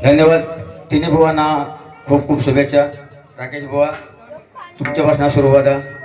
धन्यवाद. तिन्ही बुवांना खूप खूप शुभेच्छा. राकेश बुवा तुमच्यापासून सुरुवात आहे.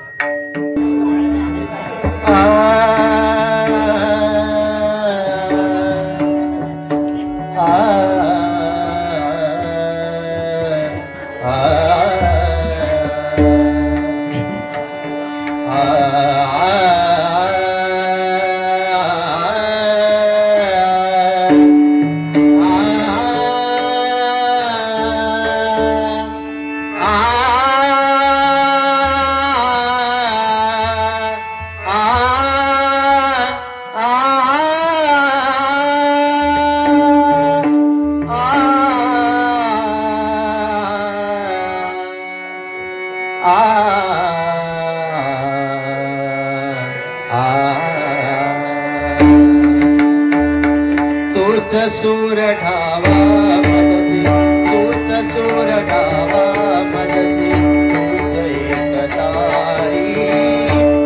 तोच सूर ढावा मजसी, तोच सूर ढावा मजसी, तूच एक तारी.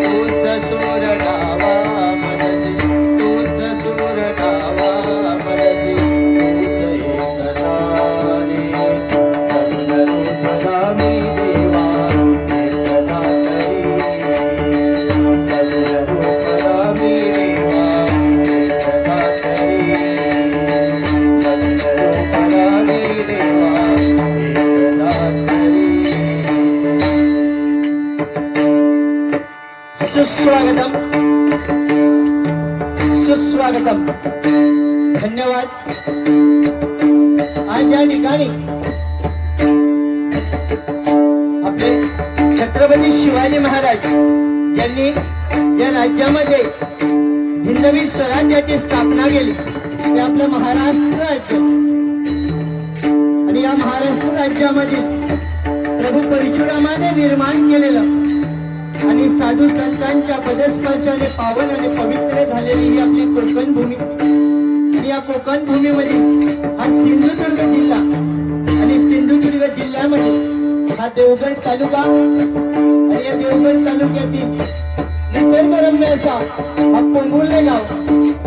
तोच सूर ढावा मजसी, तोच सूर ढावा मजसी, तूच एक तारी. सगळ रूपला मी देवा एकदा तरी, सगळ रूपला मी देवा एकदा तरी. सुस्वागतम सुस्वागतम. धन्यवाद. आज या ठिकाणी आपले छत्रपती शिवाजी महाराज यांनी या राज्यामध्ये हिंदवी स्वराज्याची स्थापना केली ते आपलं महाराष्ट्र राज्य. आणि या महाराष्ट्र राज्यामध्ये प्रभू परशुरामाने निर्माण केलेलं आणि साधू संतांच्या पदस्पर्शाने पावन आणि पवित्र झालेली ही आपली कोकण भूमी. आणि या कोकण भूमीमध्ये हा सिंधुदुर्ग जिल्हा आणि सिंधुदुर्ग जिल्ह्यामध्ये हा देवगड तालुका. आणि या देवगड तालुक्यातील निसर्गरम्य असा हा पोंभुर्ले गाव.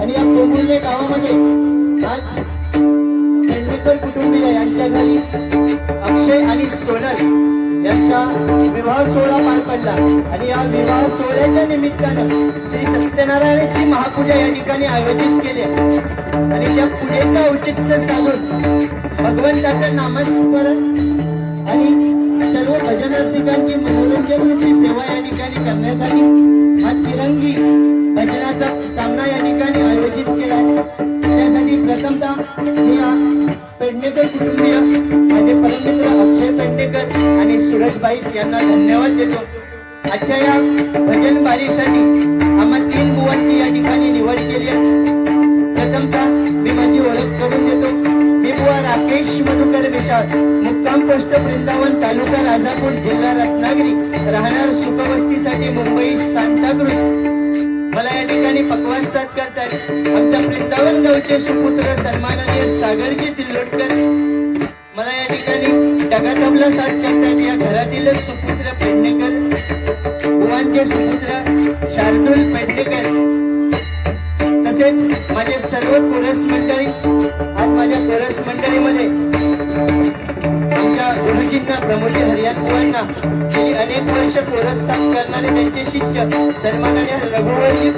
आणि या पोंभुर्ले गावामध्ये आज पेडणेकर कुटुंबीय यांच्या घरी अक्षय आणि सोनल यांचा विवाह सोहळा पार पडला. आणि या विवाह सोहळ्याच्या निमित्तानं श्री सत्यनारायणाची महापूजा या ठिकाणी आयोजित केली. आणि त्या पूजेचं औचित्य साधून भगवंताचं नामस्मरण आणि सर्व भजन रसिकांची मनोरंजनाची सेवा या ठिकाणी करण्यासाठी हा तिरंगी भजनाचा सामना या ठिकाणी आयोजित केला. त्यासाठी प्रथमतः मी पेडणेकर कुटुंबीय माझे परममित्र अक्षय पेडणेकर आणि सुरजबाई यांना धन्यवाद देतो. आजच्या या भजन बारीसाठी आम्हा 3 बुवांची या ठिकाणी निवड केली आहे. प्रथमतः मी माझी ओळख करून देतो. मी बुवा राकेश मधुकर विशाल, मुक्काम पोस्ट वृंदावन, तालुका राजापूर, जिल्हा रत्नागिरी, राहणार सुखवस्तीसाठी मुंबई सांताक्रूज. मला या ठिकाणी पक्वास साथ करतात आमच्या वृंदावन गावचे सुपुत्र सन्माननीय सागरजी तिल्लोटकर. मला या ठिकाणी डगातबला साथ करतात या घरातील सुपुत्र पेडणेकर, बुवांचे सुपुत्र शार्दूल पेडणेकर. तसेच माझे सर्व कोरस मंडळी. आज माझ्या कोरस मंडळीमध्ये आमच्या गुरुजींना प्रमोदी हरियान बुवांना गेली अनेक वर्ष कोरस साथ करणारे त्यांचे शिष्य सन्माननीय रघुवंशी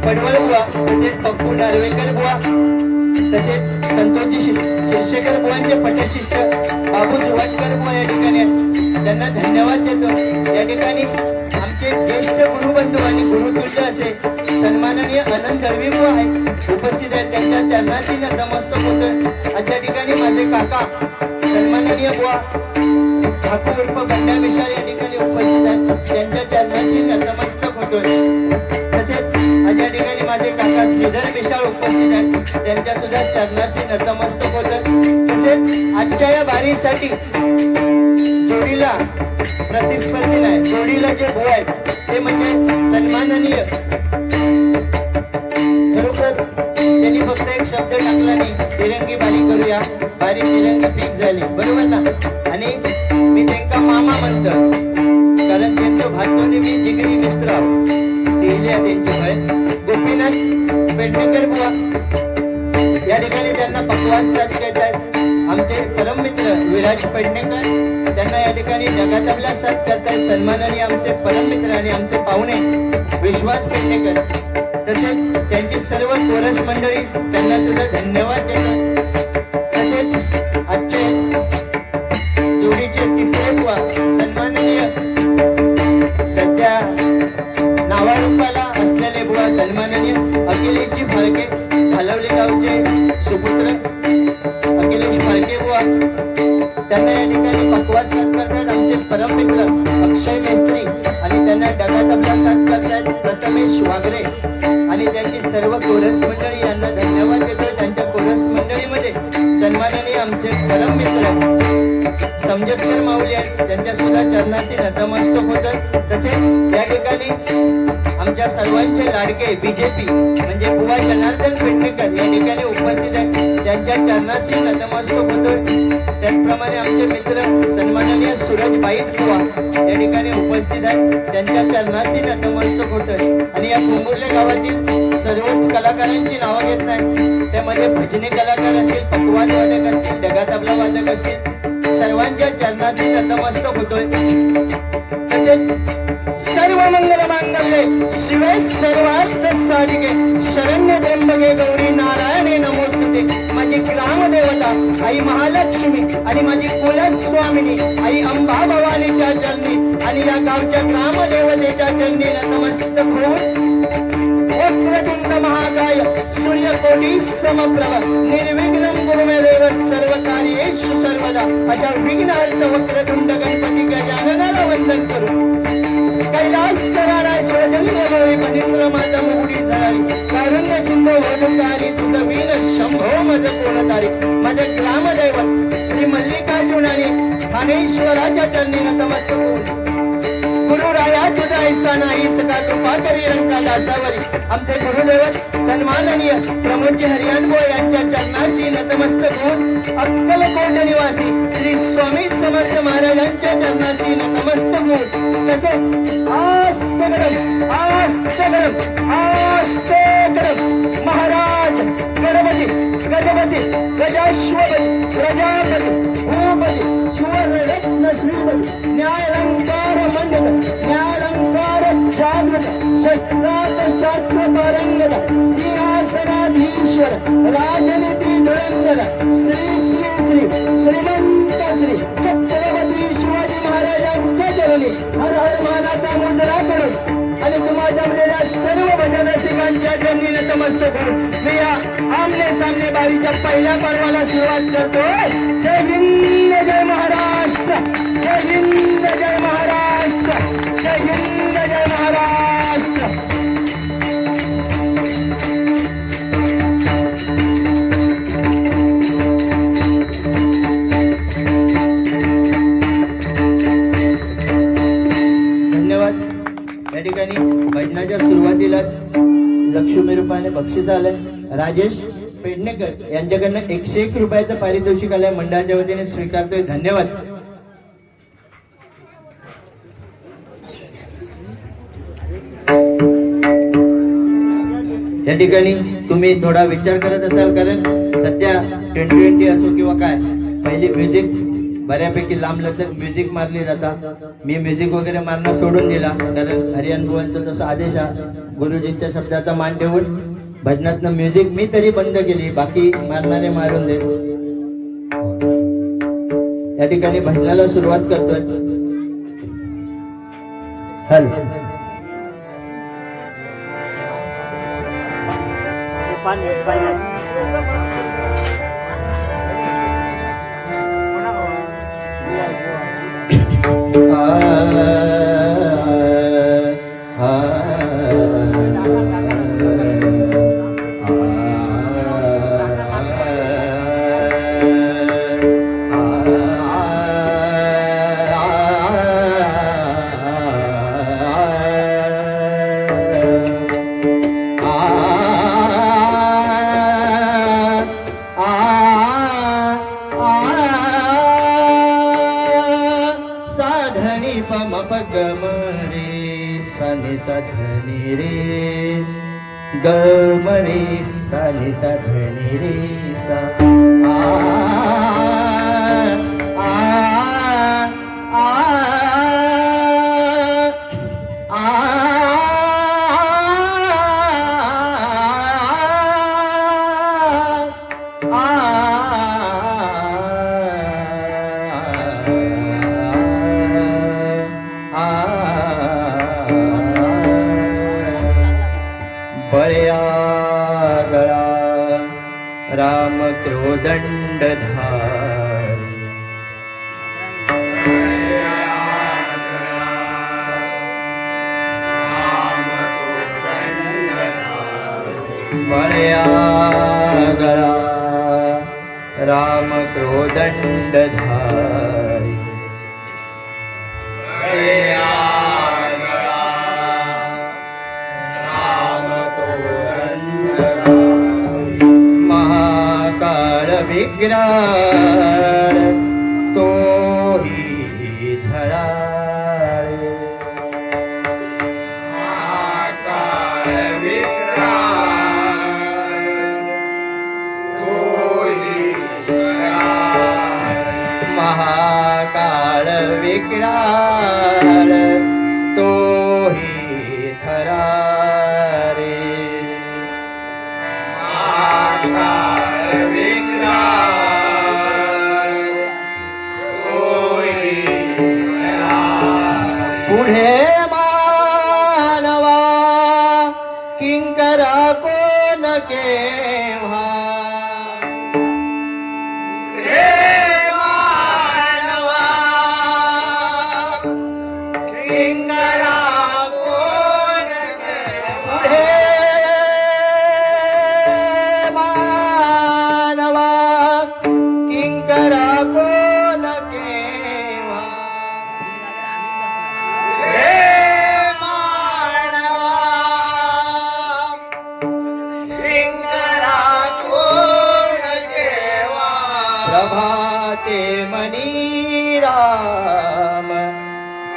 पडवळ बुवा, तसेच पप्पू नार्वेकर बुवा, तसेच संतोषजी शिरशेकर बुवांचे पटशिष्य बाबू जुवाटकर बुवा या ठिकाणी त्यांना धन्यवाद देतो. या ठिकाणी आमचे ज्येष्ठ गुरुबंधू आणि गुरुतुल्य असे सन्माननीय आनंद दळवी बुवा आहेत उपस्थित आहेत. त्यांच्या चरणाशी नतमस्तक होतोय. आज या ठिकाणी माझे काका सन्माननीय बुवा ठाकूर उर्फ बंड्या मिशाळ या ठिकाणी उपस्थित आहेत. त्यांच्या चरणाशी नतमस्तक होतोय. तसेच आज या ठिकाणी माझे काका श्रीधर मिशाळ उपस्थित आहेत. त्यांच्या सुद्धा चरणाशी नतमस्तक होतोय. तसेच आजच्या या बारीसाठी जोडीला प्रतिस्पर्धी नाही, जोडीला जे बुवा आहेत ते म्हणजे सन्माननीय, खरोखर त्यांनी फक्त एक शब्द टाकला नाही, तिरंगी बारी करूया, बारी तिरंगी फिक्स झाली, बरोबर ना. आणि मी त्यांना मामा म्हणतो कारण त्यांचं भाचवणे मी जिगरी मित्र दिल्या त्यांची बहीण गोपीनाथ पेडणेकर बुवा या ठिकाणी त्यांना पक्वास साथ घेत आहेत. आमचे सुभाष पेडणेकर, त्यांना या ठिकाणी जगात आपला साथ करतात सन्माननीय आमचे परममित्र आणि आमचे पाहुणे विश्वास पेडणेकर, तसेच त्यांची सर्व कोरस मंडळी त्यांना सुद्धा धन्यवाद देतो. तसेच आजचे जोडीचे तिसरे बुवा सन्माननीय सध्या नावारूपाला असलेले बुवा सन्माननीय अखिलेशजी फाळके, भालवली गावचे सुपुत्र अखिलेश फाळके बुवा, त्यांना या ठिकाणी पक्वास साथ करतात आमचे परममित्र अक्षय मेस्त्री आणि त्यांना डगात आपला साथ करतात प्रथमेश वागरे आणि त्यांची सर्व कोरस मंडळी यांना धन्यवाद देतो. त्यांच्या कोरस मंडळीमध्ये सन्माननीय आमचे परममित्र समजस्कर माऊली आहेत, त्यांच्या सुद्धा चरणाशी नतमस्तक होतात. तसेच या ठिकाणी आमच्या सर्वांचे लाडके बीजेपी म्हणजे बुवा जनार्दन पेडणेकर या ठिकाणी उपस्थित आहेत, त्यांच्या चरणाशी नतमस्तक होतोय. त्याचप्रमाणे आमचे मित्र सन्माननीय सूरज बाईत बुवा या ठिकाणी उपस्थित आहेत, त्यांच्या चरणाशी नतमस्तक होतोय. आणि या कुंबुर्ले गावातील सर्वच कलाकारांची नावं घेत नाही, त्यामध्ये भजनी कलाकार असतील, पकवान वादक असतील, ढगातबला वादक असतील, सर्वांच्या चरणाशी नतमस्तक होतोय. तसेच सर्व मंगल मांगल्ये शिवे सर्वार्थ साधिके शरण्य त्र्यंबके गौरी नारायणे नमोस्तुते. माझी ग्रामदेवता आई महालक्ष्मी आणि माझी कुलस्वामिनी आई अंबा भवानीच्या चरणी आणि या गावच्या ग्रामदेवतेच्या चरणी नतमस्तक होऊन वक्रतुंड महाकाय सूर्यकोटी समप्रभ निर्विघ्नं कुरु मे देव सर्व कार्येषु सर्वदा. अशा विघ्नार्थ वक्रतुंड गणपती गजाननाला वंदन करू. कैलास सरारा शिवजन्मभूमी मनिंद्र माता मुगडी सरारी कारुण्य सिंधू वधुकारी तुझं वीर शंभो मज कोणतारी. माझं ग्रामदैवत श्री मल्लिकार्जुन आणि ठाणेश्वराच्या चरणी नतमस्तक होऊन गुरुराया तुझा ऐसा नाही सका कृपा करी रंका दासावरी. आमचे गुरुदेवत सन्माननीय प्रमोदजी हरियाणबो यांच्या चरणाशी नतमस्तक होऊन अक्कलकोट निवासी श्री स्वामी समर्थ महाराजांच्या चरणाशी नतमस्तक होऊन तसेच आस्तगडम आस्तगडम आस्तगडम महाराज गणपती गजपती गजाश्वपती प्रजापती भूपती सुवर्णरत्न श्रीपती न्यायालंकार मंडल न्यायालंकार जागृत शस्त्रात शास्त्र पारंगत सिंहासनाधीश्वर राजनीती धुरंधर श्री श्री श्री श्रीमंत श्री छत्रपती शिवाजी महाराजांच्या चरणी हर हर मानाचा मुजरा करून आणि तुम्हा जमलेल्या सर्व भजन रसिकांच्या चरणी नतमस्तक करून मी या आमने सामने बारीच्या पहिल्या पर्वाला सुरुवात करतो. जय हिंद जय महाराष्ट्र, जय हिंद जय महाराष्ट्र, जय हिंद जय महाराष्ट्र. धन्यवाद. या ठिकाणी भजनाच्या सुरुवातीलाच लक्ष्मी रूपाने बक्षीस आलंय. राजेश पेडणेकर यांच्याकडनं 101 रुपयाचं पारितोषिक आलंय, मंडळाच्या वतीने स्वीकारतोय. धन्यवाद. या ठिकाणी तुम्ही थोडा विचार करत असाल, कारण सध्या 2020 असो किंवा काय, पहिली म्युझिक बऱ्यापैकी लांब लचक म्युझिक मारली जातात. मी म्युझिक वगैरे मारणं सोडून दिला, कारण हरियाण बुवांचा तसा आदेश आहे गुरुजींच्या शब्दाचा मान ठेवून भजनातनं म्युझिक मी तरी बंद केली, बाकी मारणारे मारून देत. या ठिकाणी भजनाला सुरुवात करतोय. हल धनी रे ग मरे सा नि सा धनी रे सा आ बळ्या गळा राम क्रोदंडधारी महाकाळ विग्राळ तो ही झळाळे महाकाळ विक्राळ तो ही थरारे पुढे मानवा किंकरा कोण केव्हा प्रभाते मनी राम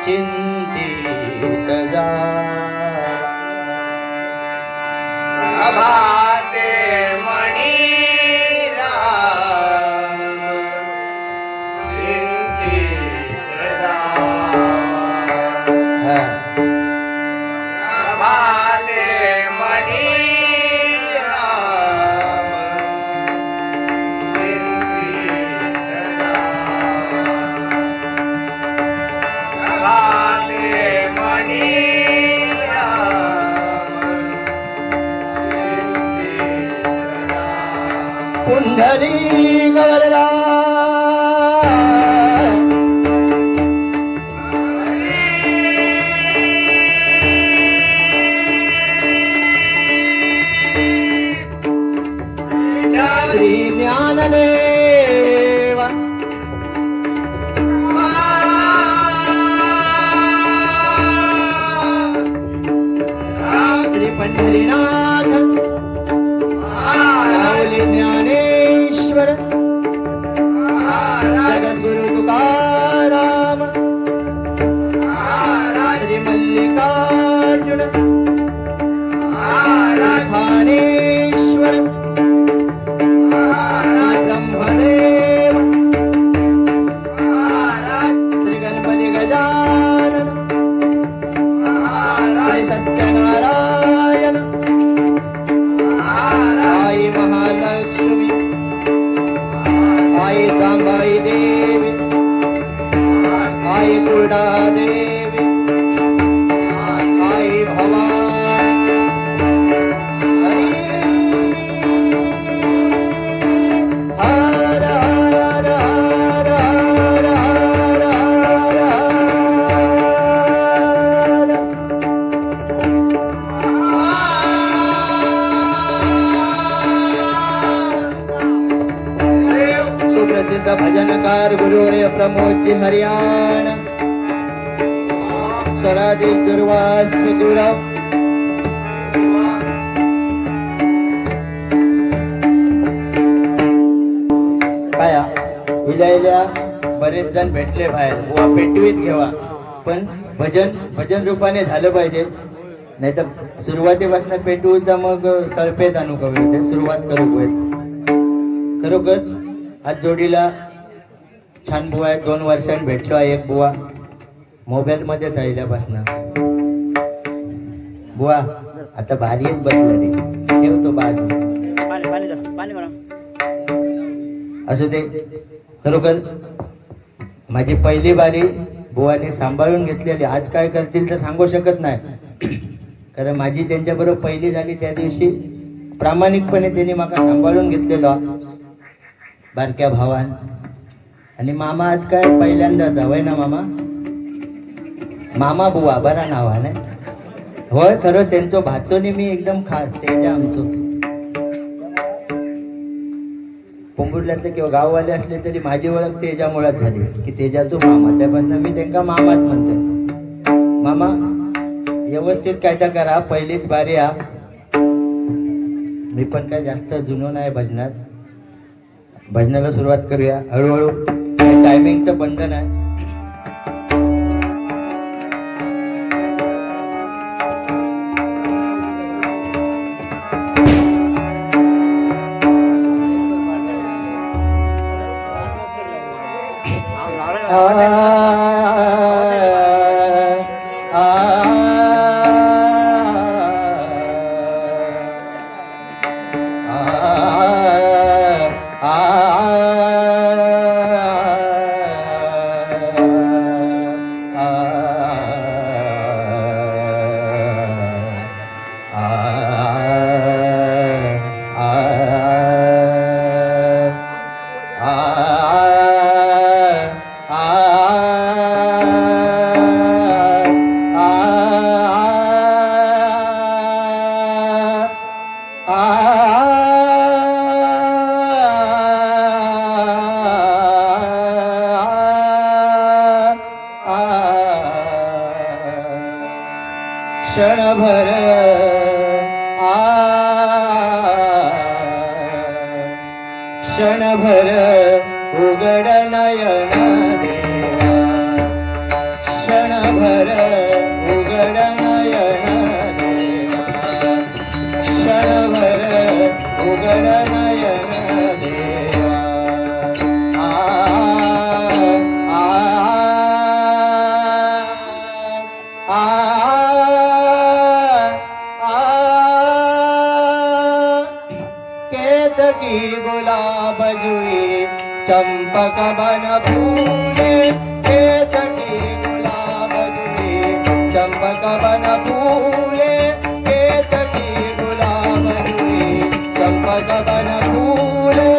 चिंतित जा प्रभाते मनी राम चिंतित जा प्रभाते मनी कुंडली गवरला श्री ज्ञानदेवा श्री पंढरीनाथ ज्ञानेश्वर जगद्गुरु तुकाराम श्री मल्लिकार्जुन खानेश्वर श्री ब्रह्मदेव श्री गणपती गजानन श्री सत्यनारायण आई महालक्ष्मी आई जांबाई देवी आई कुर्डा देवी आई भवानी हर हर हर हर हर सुप्रसिद्ध भजनकार गुरुवर्य प्रमोद जी हरियाणा स्वराधीश दुर्वास गुराव काय इल्या बरेच जण भेटले बाहेर बुवा पेटवीत घेवा पण भजन रूपाने झालं पाहिजे नाही तर सुरुवातीपासून पेटवूचा मग सरपेच आणू कवी सुरुवात करू खरोखर आज जोडीला छान बुवा आहे 2 वर्षांनी भेटलो आहे एक बुवा मोबाईल मध्ये चालल्यापासून बुवा आता भारीच बसलं रे ठेवतो बाजू असं ते खरोखर माझी पहिली बारी बुवाने सांभाळून घेतलेली आज काय करतील तर सांगू शकत नाही कारण माझी त्यांच्याबरोबर पहिली झाली त्या दिवशी प्रामाणिकपणे त्यांनी मला सांभाळून घेतलेलं बारक्या भावान आणि मामा आज काय पहिल्यांदा जावय ना मामा मामा बुवा बरा नाव आहे ना होय खरं त्यांचं भाचोनी मी एकदम खास तेजा आमचो पोंबुर्ल्यातले किंवा गाववाले असले तरी माझी ओळख तेजामुळेच झाली की तेजाचो मामा त्यापासून मी त्यांना मामाच म्हणतो मामा व्यवस्थित काय तर करा पहिलीच बारी आ मी पण काय जास्त जुनो नाही भजनात भजनाला सुरुवात करूया हळूहळू टायमिंगचं बंधन आहे क्षणभर क्षणभर उघड नयन देवा क्षणभर उघड नयन देवा क्षणभर उघड नयन देवा केतकी गुलाब जुई चंपक बन फूले केतकी गुलाब जुई चंपक बन फूले केतकी गुलाब जुई चंपक बन फूले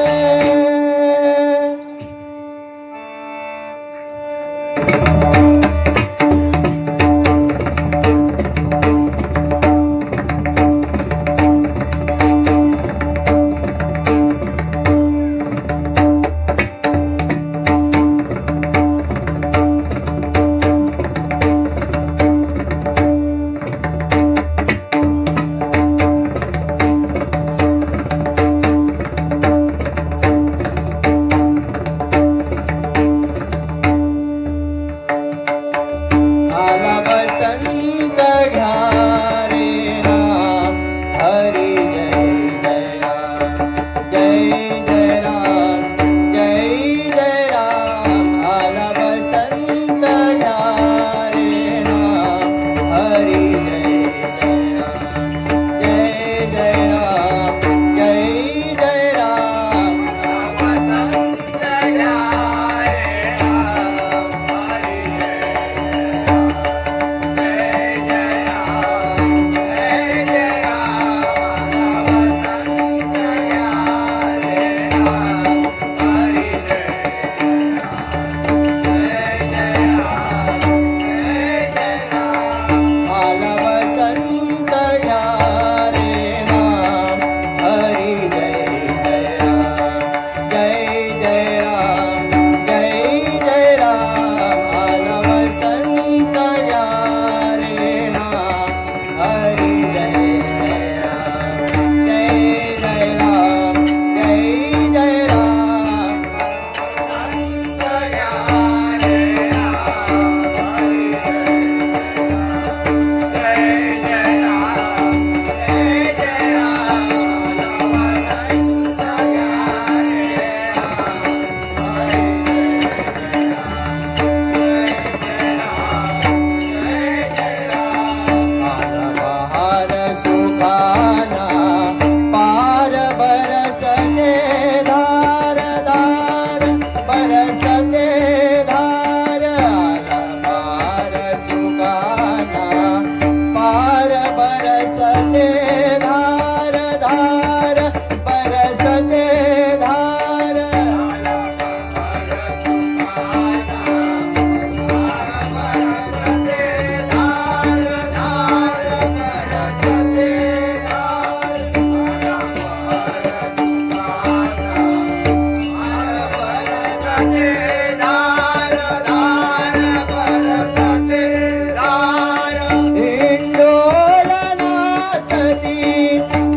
इंडोलनाथती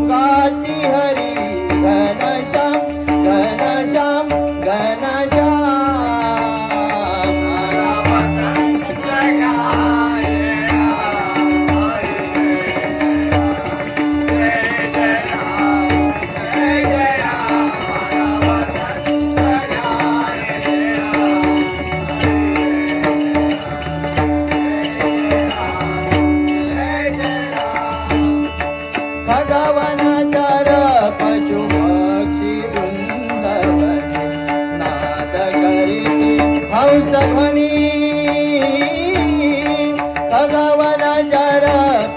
गाती हरी घनश्याम घनश्याम घनश्याम भगवानाचार पशु पक्षी वृंदावन नाद करीती हंस ध्वनी भगवानाचार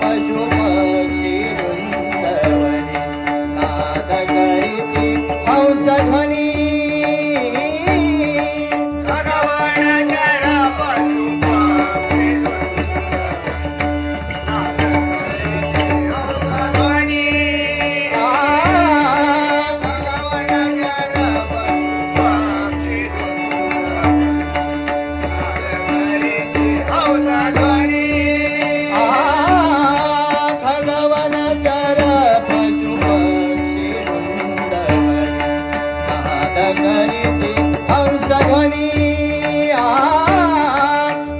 पशु पक्षी वृंदावन नाद करीती हंस ध्वनी भगवानाचार पशु पक्षी वृंदावन नाद करीती हंस ध्वनी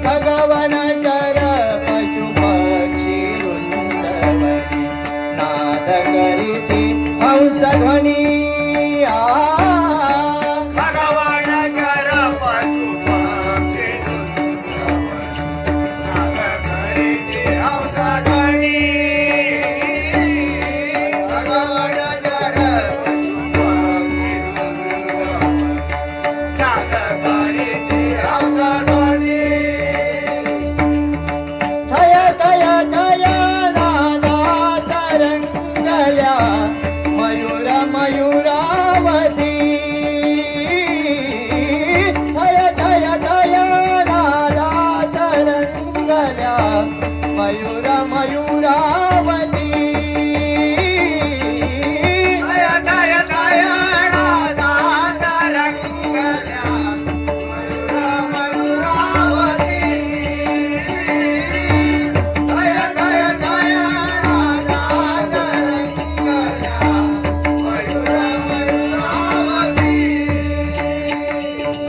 भगवानाचार पशु पक्षी वृंदावन नाद करीती हंस ध्वनी थया थया थया नादा तरंगल्या मयूर मयूरावती थया थया थया नादा तरंगल्या मयूर मयूरावती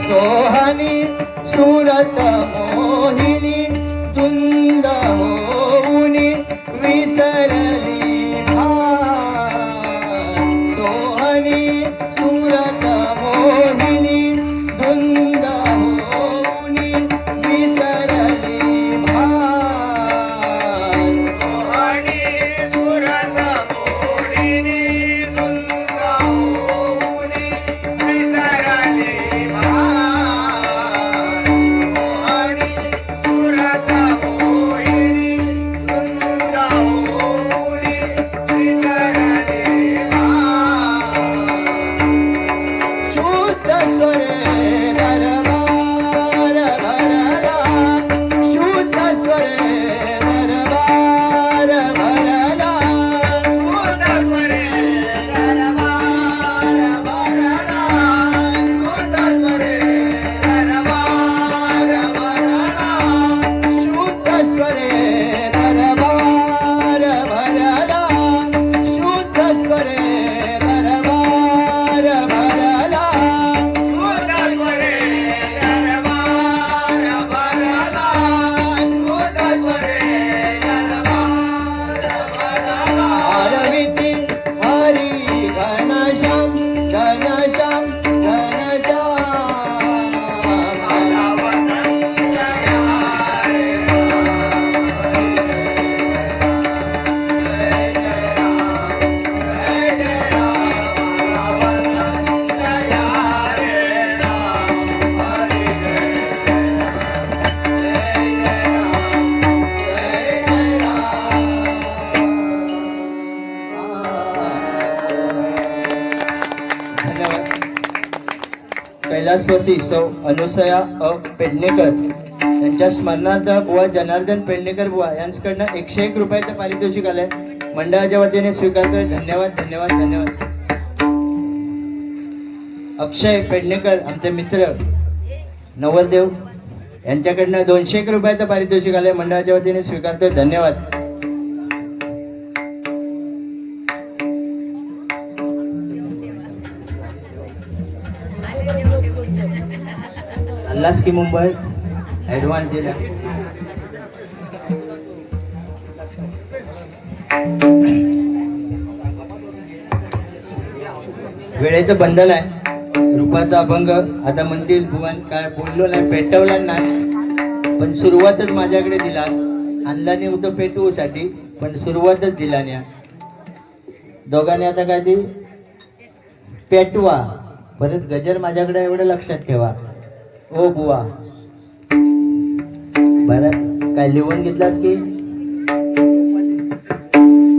सोहनी सुरत मोहिनी तुंद होऊनी विसरली भान सोहनी सुरत मोहिनी तुंद होऊनी विसरली भान शुद्ध स्वरे दरबार भरला शुद्ध स्वरे दरबार भरला शुद्ध स्वरे दरबार भरला शुद्ध स्वरे दरबार भरला आरविती हरी घनश्याम घनश्याम धन्यवाद. कैलासवासी सौ अनुसया अ पेडणेकर यांच्या स्मरणार्थ बुवा जनार्दन पेडणेकर बुवा यांच्याकडनं 101 रुपयाचं पारितोषिक आलंय. मंडळाच्या वतीने स्वीकारतोय. धन्यवाद धन्यवाद धन्यवाद. अक्षय पेडणेकर आमचे मित्र नवरदेव यांच्याकडनं 200 रुपयाचं पारितोषिक आलंय, मंडळाच्या वतीने स्वीकारतोय. धन्यवाद. अल्लास की मुंबई ऍडव्हान्स दिला. वेळेचं बंधन आहे, रूपाचा अभंग. आता म्हणतील भुवन काय बोललो नाही, पेटवला नाही, पण सुरुवातच माझ्याकडे दिला. आणला नाही होतं पेटवूसाठी, पण सुरुवातच दिला नाही. दोघांनी आता काय ती पेटवा, परत गजर माझ्याकडे, एवढं लक्षात ठेवा. ओ बुवा, बरं काय लिहून घेतलास की?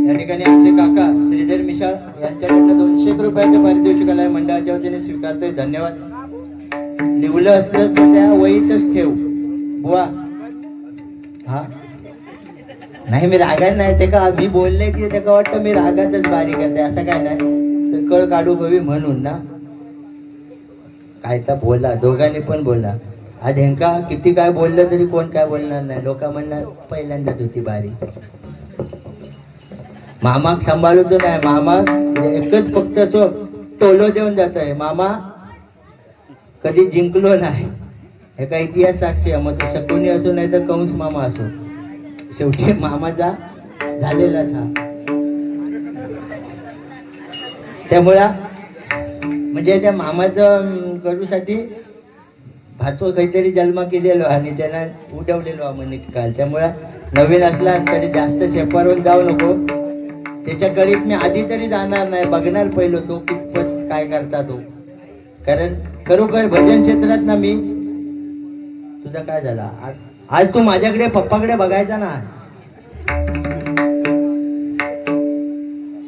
या ठिकाणी आमचे काका श्रीधर मिशाळ यांच्याकडनं 200 रुपयाचं पारितोषिक आलंय, मंडळाच्या वतीने स्वीकारतोय. धन्यवाद. लिहिलं असलं तर त्या वहीतच ठेव बुवा. हा नाही, मी रागात नाही. ते का मी बोलले की ते का वाटतं मी रागातच बारीक करते, असं काय नाही. तर कळ काढू हवी म्हणून ना. काय तर बोला, दोघांनी पण बोला. आज हेंका किती काय बोललं तरी कोण काय बोलणार नाही. लोक म्हणणार पहिल्यांदाच होती बारी. मामा सांभाळतो नाही, मामा एकच फक्त असं टोलो देऊन जात आहे. मामा कधी जिंकलो नाही, हे का इतिहास साक्षी आहे. मग तो शकुनी असो नाही तर कंस मामा असो, शेवटी मामाचा झालेलाच हा. त्यामुळं म्हणजे त्या मामाचं करूसाठी भातो काहीतरी जन्म केलेलो आणि त्यांना उडवलेलो आम्ही काल. त्यामुळं नवीन असला तरी जास्त शेपारून जाऊ नको. त्याच्या करीत मी आधी तरी जाणार नाही, बघणार पहिलो तो कितपत काय करता तो. कारण खरोखर भजन क्षेत्रात ना मी तुझा काय झाला आज तू माझ्याकडे पप्पाकडे बघायचा ना.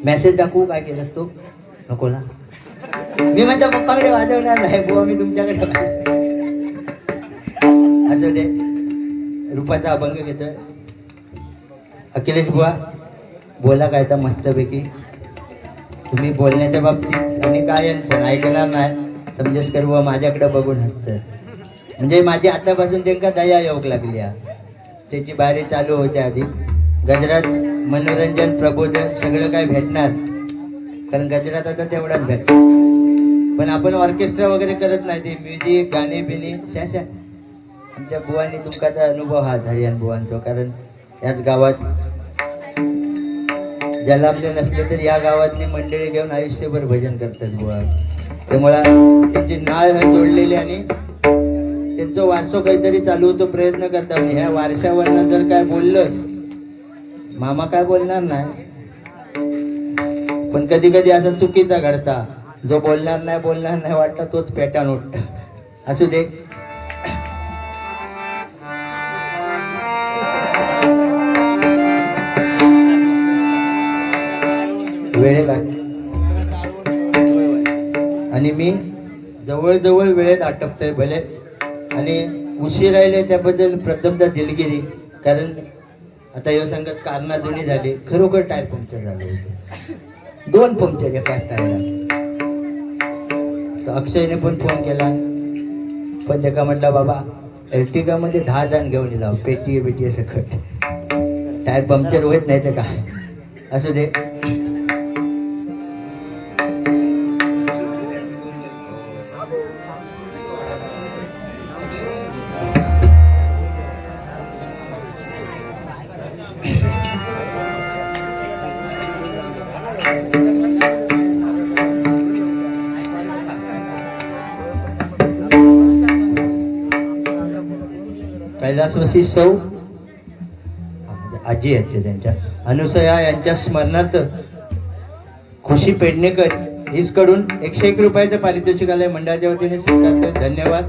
मेसेज दाखवू काय केलंस तू? नको ना, मी माझ्या पप्पाकडे वाजवणार नाही बुवा, मी तुमच्याकडे असं दे. रूपाचा अभंग घेतोय. अखिलेश बुवा बोला काय तर मस्तपैकी. तुम्ही बोलण्याच्या बाबतीत आणि काय पण ऐकणार नाही. समजेस कर बुवा माझ्याकडे बघून हसतं. म्हणजे माझी आतापासून त्यांना दया योग लागली. त्याची बारी चालू व्हायच्या आधी गजरात मनोरंजन प्रबोधन सगळं काय भेटणार, कारण गजरात आता तेवढाच भेटणार. पण आपण ऑर्केस्ट्रा वगैरे करत नाही, ते म्युझिक गाणे बिणे शाशा. आमच्या बुवांनी तुमचा अनुभव हा हरियाण बुवांचा. कारण याच गावात ज्याला आपले नसले तरी या गावातली मंडळी घेऊन आयुष्यभर भजन करतात बुवा. त्यामुळं त्यांची नाळ जोडलेली आणि त्यांचं वारसो काहीतरी चालू होतो, प्रयत्न करतात. ह्या वारशावरनं जर काय बोललंस, मामा काय बोलणार नाही, पण कधी कधी असं चुकीचा घडता. जो बोलणार नाही वाटतं तोच पेटान उठत. असू दे. वेळेत आणि मी जवळजवळ वेळेत आटपतोय भले, आणि उशीर राहिले त्याबद्दल प्रथमतः दिलगिरी. कारण आता या संगत कारणा जुनी झाली. खरोखर टायर पंक्चर झाले, 2 पंक्चर एकाच टायरला. तर अक्षयने पण फोन केला, पण त्याला म्हटलं बाबा एर्टिगा मध्ये 10 जण घेऊन जाऊ, पेटी बेटी सकट टायर पंक्चर होत नाही तर काय. असू दे. कैलासवासी सौ आजी आहेत ते, त्यांच्या अनुसया यांच्या स्मरणार्थ खुशी पेडणेकर हिसकडून 101 रुपयाचं पारितोषिक आलंय, मंडळाच्या वतीने स्वीकारतोय. धन्यवाद.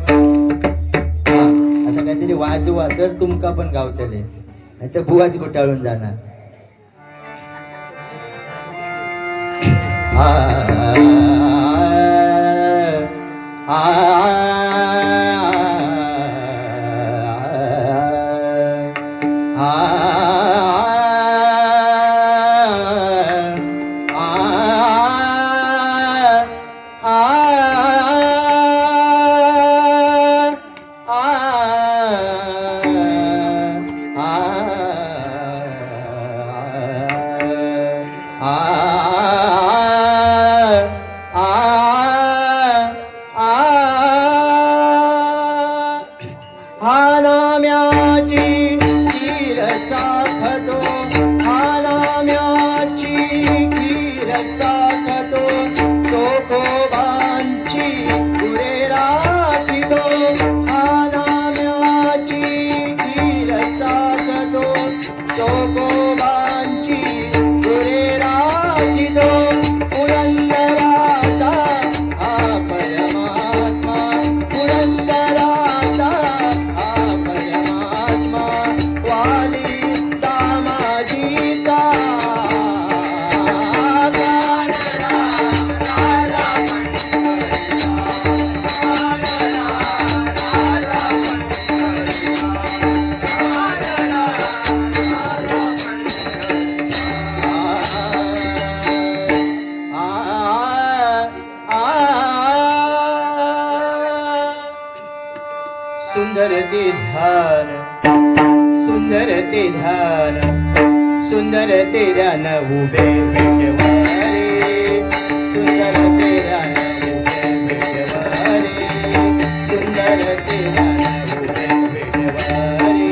असं काहीतरी वाजवा तर तुमका पण गावतले, नाही तर बुवाच घोटाळून जाणार. हा नाम्याची खीर चाखतो, हा नाम्याची खीर चाखतो, चोखोबांची गुरे राखितो, हा नाम्याची खीर चाखतो, चोखोबांची गुरे राखितो, पुरंदराचा हा परमात्मा, पुरंदराचा हा परमात्मा, वाली दामाजीचा सुंदर ते ध्यान, सुंदर ते ध्यान, सुंदर ते ध्यान उभे विश्वरे, सुंदर ते ध्यान उभे विश्वरे, सुंदर ते ध्यान उभे विश्वरे,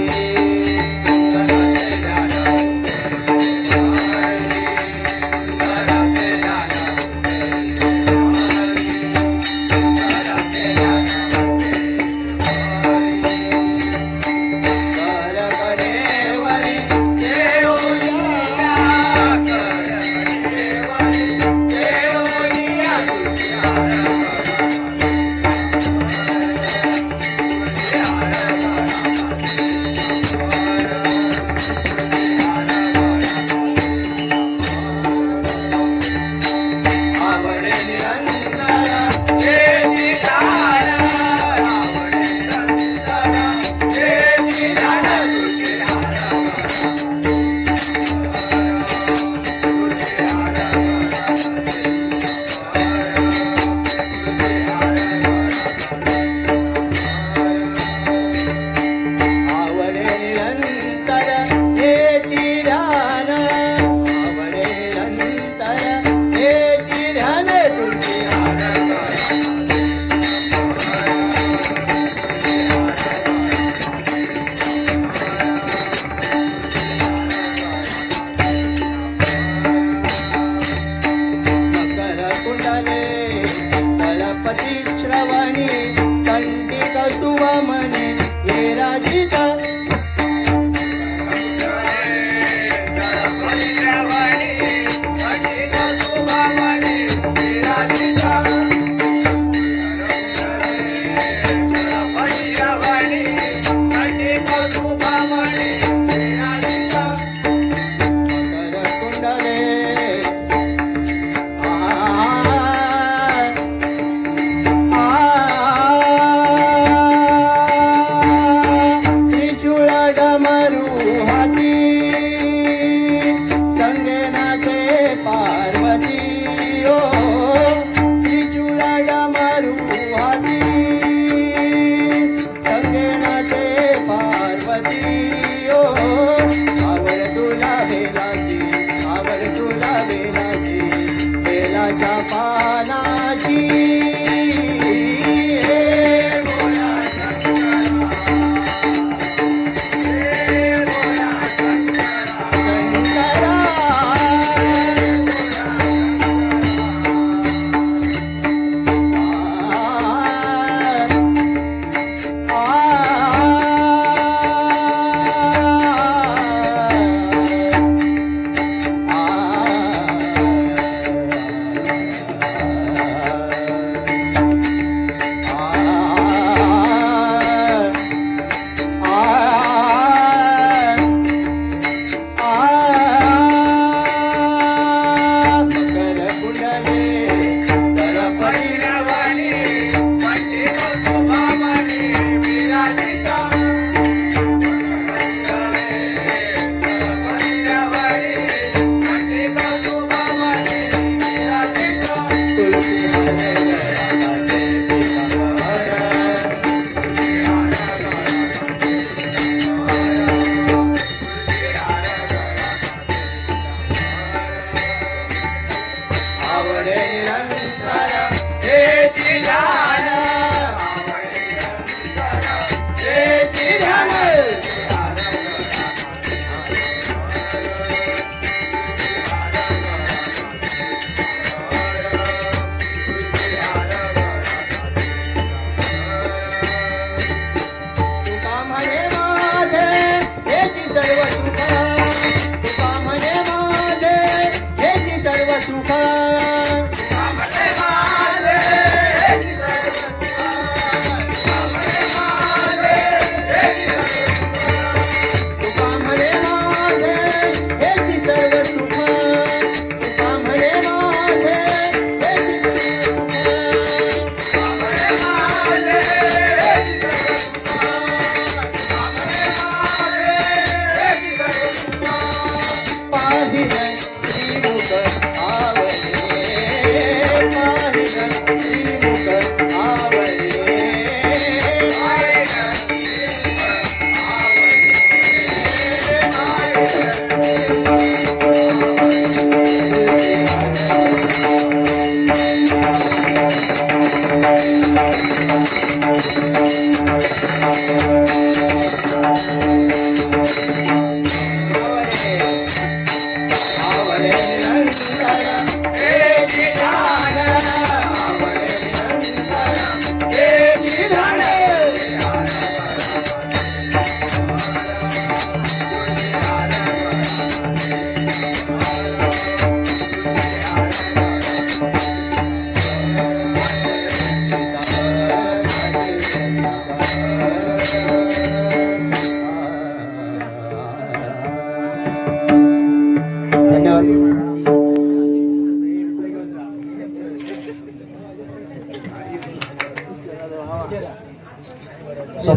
श्रवणी कंटिक सुवमणी विराजिता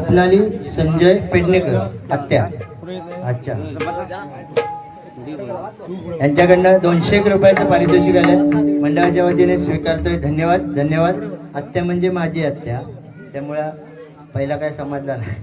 स्वप्नाली संजय पेडणेकर आत्या. अच्छा, यांच्याकडनं 200 रुपयाचं पारितोषिक आलं, मंडळाच्या वतीने स्वीकारतोय. धन्यवाद धन्यवाद. आत्या म्हणजे माझी आत्या, त्यामुळं पहिला काय समजला नाही.